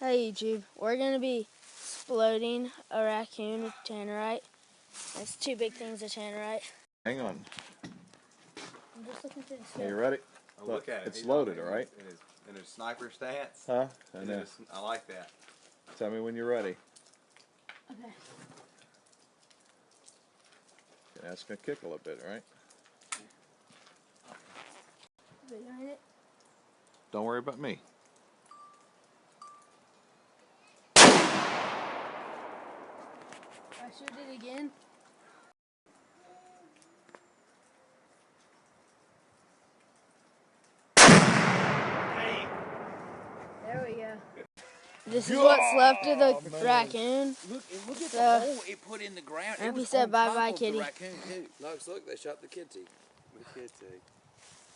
Hey YouTube, we're going to be exploding a raccoon with Tannerite. That's two big things of Tannerite. Hang on. I'm just looking through the stuff. Are you ready? Oh, look at it. It's loaded, all right? In his sniper stance. Huh? I like that. Tell me when you're ready. Okay. That's going to kick a little bit, right? Behind it. Don't worry about me. I shoot it again. There we go. This is what's left of the raccoon. Look at the hole it put in the ground. And he said bye-bye, kitty. Raccoon too. Knox, look, they shot the kitty. The kitty.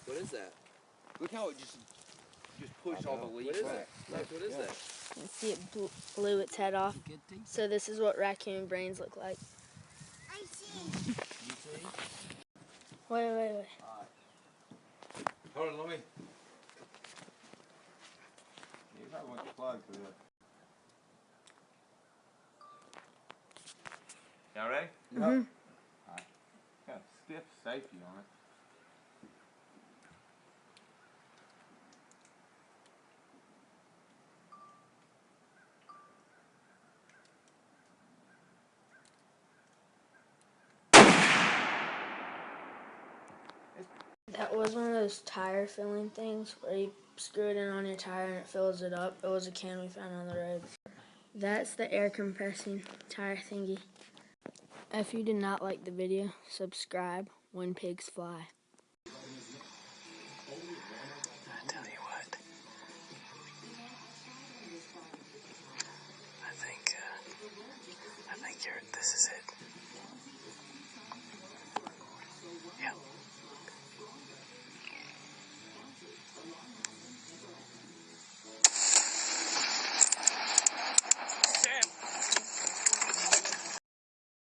What is that? Look how it just pushed all the leaves. What is that? Knox, what is that? You can see it blew its head off. So this is what raccoon brains look like. I see. You see? Wait. Alright. Hold on, let me. You probably want the plug for that. Y'all ready? Mm-hmm. Alright. Got a stiff safety on it. That was one of those tire filling things where you screw it in on your tire and it fills it up. It was a can we found on the road. That's the air compressing tire thingy. If you did not like the video, subscribe when pigs fly. I tell you what, I think this is it.